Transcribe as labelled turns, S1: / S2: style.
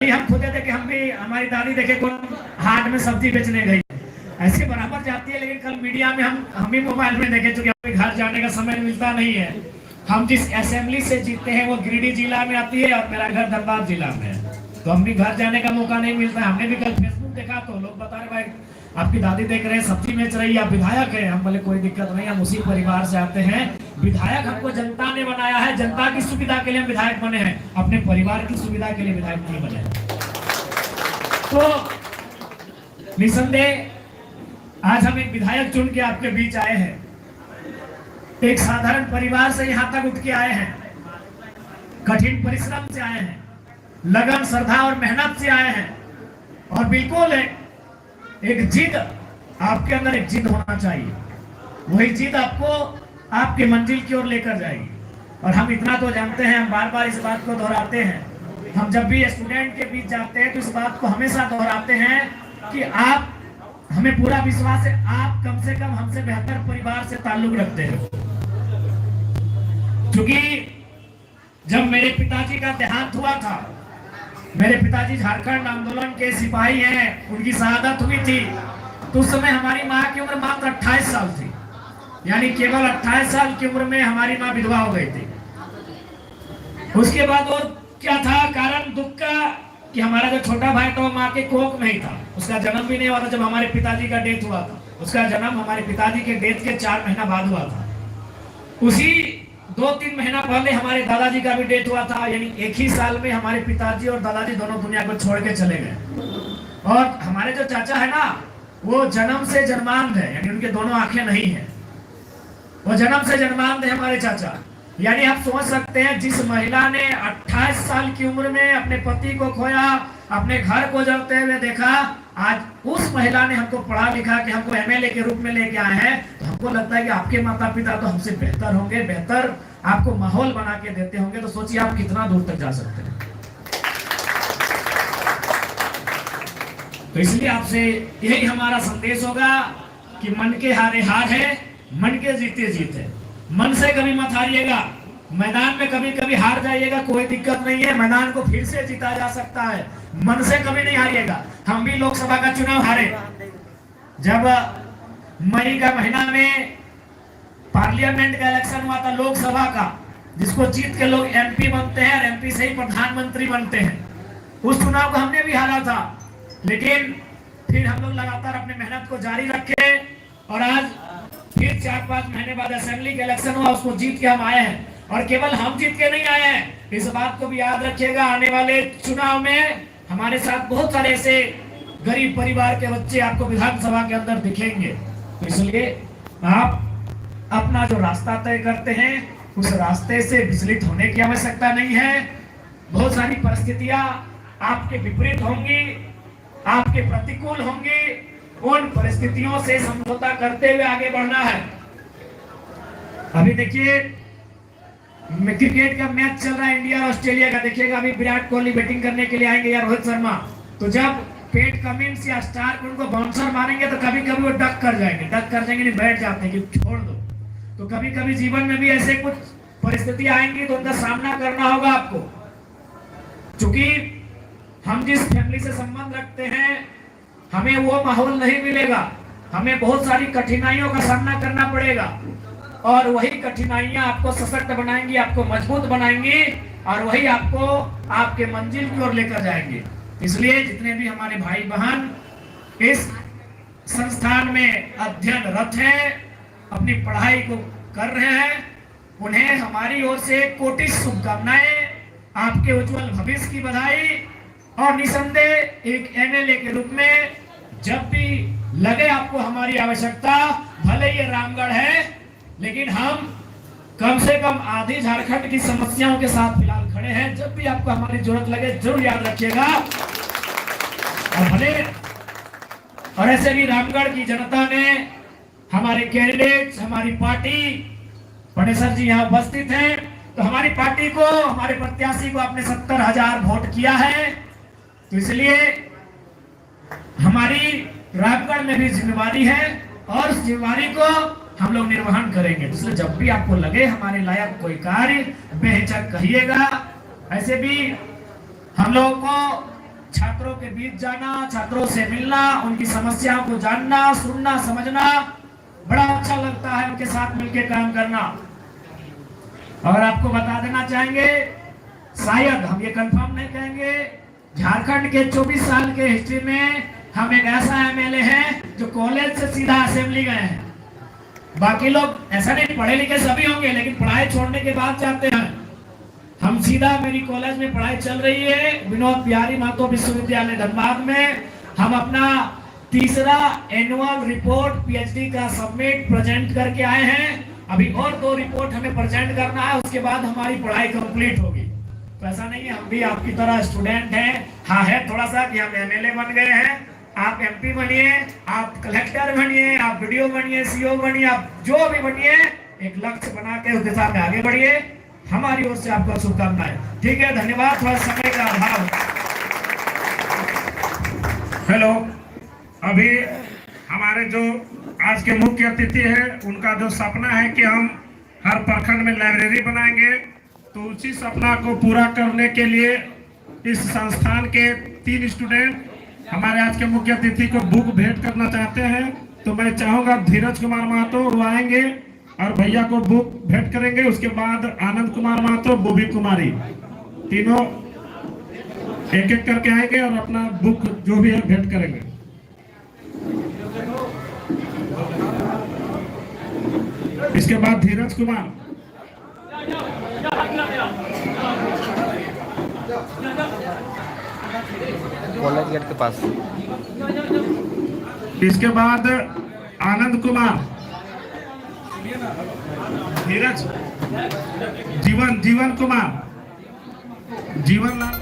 S1: अभी हम खुद देखे, हम भी, हमारी दादी देखे कौन हाट में सब्जी बेचने गई, ऐसे बराबर जाती है। लेकिन कल मीडिया में हम भी मोबाइल में देखे, चूंकि हमें घर जाने का समय मिलता नहीं है। हम जिस असेंबली से जीते हैं वो गिरिडीह जिला में आती है और मेरा घर धनबाद जिला में है, तो हम भी घर जाने का मौका नहीं मिलता है। हमने भी कल फेसबुक देखा तो लोग बता रहे भाई आपकी दादी देख रहे हैं सब्जी बेच रही है, आप विधायक है। हम बोले कोई दिक्कत नहीं, हम उसी परिवार से आते हैं। विधायक हमको जनता ने बनाया है, जनता की सुविधा के लिए हम विधायक बने हैं, अपने परिवार की सुविधा के लिए विधायक नहीं बने। तो निसंदेह आज हम एक विधायक चुन के आपके बीच आए हैं। एक साधारण परिवार से यहाँ तक उठ के आए हैं, कठिन परिश्रम से आए हैं, लगन, श्रद्धा और मेहनत से आए हैं। और बिल्कुल एक जिद, आपके अंदर एक जिद होना चाहिए, वही जिद आपको आपके मंजिल की ओर लेकर जाएगी। और हम इतना तो जानते हैं, हम बार बार इस बात को दोहराते हैं, हम जब भी स्टूडेंट के बीच जाते हैं तो इस बात को हमेशा दोहराते हैं कि आप, हमें पूरा विश्वास है आप कम से कम हमसे बेहतर परिवार से ताल्लुक रखते हैं। क्योंकि जब मेरे पिताजी का देहांत हुआ था, मेरे पिताजी झारखंड आंदोलन के सिपाही हैं, उनकी शहादत हुई थी, तो उस समय हमारी माँ की उम्र मात्र 28 साल थी। यानी केवल 28 साल की उम्र में हमारी माँ विधवा हो गई थी। उसके बाद और क्या था कारण दुख का, कि हमारा जो छोटा भाई था वो माँ के कोख में ही था, उसका जन्म भी नहीं हुआ था जब हमारे पिताजी का डेथ हुआ था। उसका जन्म हमारे पिताजी के डेथ के 4 महीना बाद हुआ था। उसी 2-3 महीना पहले हमारे दादाजी का भी डेथ हुआ था। यानी एक ही साल में हमारे पिताजी और दादाजी दोनों दुनिया को छोड़ के चले गए। और हमारे जो चाचा है ना, वो जन्म से जन्मांध है, यानी उनके दोनों आंखें नहीं है, वो जन्म से जन्मांध है हमारे चाचा। यानी आप सोच सकते हैं, जिस महिला ने 28 साल की उम्र में अपने पति को खोया, अपने घर को जलते हुए देखा, आज उस महिला ने हमको पढ़ा लिखा कि हमको एमएलए के रूप में लेके आए हैं। तो हमको लगता है कि आपके माता पिता तो हमसे बेहतर होंगे, बेहतर आपको माहौल बना के देते होंगे। तो सोचिए आप कितना दूर तक जा सकते हैं। तो इसलिए आपसे यही हमारा संदेश होगा कि मन के हारे हार है, मन के जीते जीत है। मन से कभी मत हारिएगा, मैदान में कभी कभी हार जाइएगा, कोई दिक्कत नहीं है, मैदान को फिर से जीता जा सकता है। मन से कभी नहीं हारिएगा। हम भी लोकसभा का चुनाव हारे, जब मई का महीना में पार्लियामेंट का इलेक्शन हुआ था, लोकसभा का, जिसको जीत के लोग एमपी बनते हैं और एमपी से ही प्रधानमंत्री बनते हैं। उस चुनाव को हमने भी हारा था, लेकिन फिर हम लोग लगातार अपने मेहनत को जारी रखे और आज फिर 4-5 महीने बाद असेंबली का इलेक्शन हुआ, उसको जीत के हम आए हैं। और केवल हम जीत के नहीं आए हैं, इस बात को भी याद रखिएगा, आने वाले चुनाव में हमारे साथ बहुत सारे ऐसे गरीब परिवार के बच्चे आपको विधानसभा के अंदर दिखेंगे। तो इसलिए आप अपना जो रास्ता तय करते हैं, उस रास्ते से विचलित होने की आवश्यकता नहीं है। बहुत सारी परिस्थितियां आपके विपरीत होंगी, आपके प्रतिकूल होंगी, उन परिस्थितियों से समझौता करते हुए आगे बढ़ना है। अभी देखिए क्रिकेट का मैच चल रहा है इंडिया और ऑस्ट्रेलिया का, देखिएगा अभी विराट कोहली बैटिंग करने के लिए आएंगे या रोहित शर्मा, तो जब पेट कमिंस या स्टार्क उनको बाउंसर मारेंगे तो कभी कभी वो डक कर जाएंगे, नहीं बैठ जाते हैं कि छोड़ दो। तो कभी कभी जीवन में भी ऐसे कुछ परिस्थिति आएंगी तो उनका सामना करना होगा आपको। क्योंकि हम जिस फैमिली से संबंध रखते हैं, हमें वो माहौल नहीं मिलेगा, हमें बहुत सारी कठिनाइयों का सामना करना पड़ेगा। और वही कठिनाइयां आपको सशक्त बनाएंगी, आपको मजबूत बनाएंगी और वही आपको आपके मंजिल की ओर लेकर जाएंगे। इसलिए जितने भी हमारे भाई बहन इस संस्थान में अध्ययनरत हैं, अपनी पढ़ाई को कर रहे हैं, उन्हें हमारी ओर से कोटि शुभकामनाएं, आपके उज्जवल भविष्य की बधाई। और निसंदेह एक एमएलए के रूप में जब भी लगे आपको हमारी आवश्यकता, भले ये रामगढ़ है, लेकिन हम कम से कम आधी झारखंड की समस्याओं के साथ फिलहाल खड़े हैं। जब भी आपको हमारी जरूरत लगे जरूर याद रखिएगा। और भले और ऐसे भी रामगढ़ की जनता ने, हमारे कैंडिडेट्स, हमारी पार्टी, पटेसर जी यहाँ उपस्थित हैं, तो हमारी पार्टी को, हमारे प्रत्याशी को आपने 70,000 वोट किया है। तो इसलिए हमारी रामगढ़ में भी जिम्मेवारी है और उस जिम्मेवारी को हम लोग निर्वहन करेंगे। इसलिए जब भी आपको लगे हमारे लायक कोई कार्य, बेहिचक कहिएगा। ऐसे भी हम लोगों को छात्रों के बीच जाना, छात्रों से मिलना, उनकी समस्याओं को जानना, सुनना, समझना बड़ा अच्छा लगता है, उनके साथ मिलकर काम करना। और आपको बता देना चाहेंगे, शायद हम ये कंफर्म नहीं कहेंगे, झारखंड के 24 साल के हिस्ट्री में हम एक ऐसा एमएलए हैं जो कॉलेज से सीधा असेंबली गए हैं। बाकी लोग ऐसा नहीं, पढ़े लिखे सभी होंगे, लेकिन पढ़ाई छोड़ने के बाद जाते हैं। हम सीधा, मेरी कॉलेज में पढ़ाई चल रही है विनोद बिहारी महतो विश्वविद्यालय धनबाद में, हम अपना तीसरा एनुअल रिपोर्ट पीएचडी का सबमिट प्रेजेंट करके आए हैं। अभी और 2 रिपोर्ट हमें प्रेजेंट करना है, उसके बाद हमारी पढ़ाई कंप्लीट होगी। तो ऐसा नहीं है, हम भी आपकी तरह स्टूडेंट हैं। हाँ है थोड़ा सा कि हम एमएलए बन गए हैं, आप एमपी बनिए, आप कलेक्टर बनिए, आप वीडियो बनिए, सीओ बनिए, आप जो भी बनिए, एक लक्ष्य बना के उस दिशा में आगे बढ़िए। हमारी ओर से आपको शुभकामनाएं। ठीक है, धन्यवाद। थोड़ा समय का अभाव।
S2: हेलो, अभी हमारे जो आज के मुख्य अतिथि हैं, उनका जो सपना है कि हम हर प्रखंड में लाइब्रेरी बनाएंगे, तो उसी सपना को पूरा करने के लिए इस संस्थान के 3 स्टूडेंट हमारे आज के मुख्य अतिथि को बुक भेंट करना चाहते हैं। तो मैं चाहूंगा धीरज कुमार महतो वो आएंगे और भैया को बुक भेंट करेंगे। उसके बाद आनंद कुमार महतो, बोबी कुमारी, तीनों एक एक करके आएंगे और अपना बुक जो भी है भेंट करेंगे। इसके बाद धीरज कुमार,
S3: कॉलेज गेट के पास।
S2: इसके बाद आनंद कुमार, धीरज, जीवन कुमार, जीवन लाल।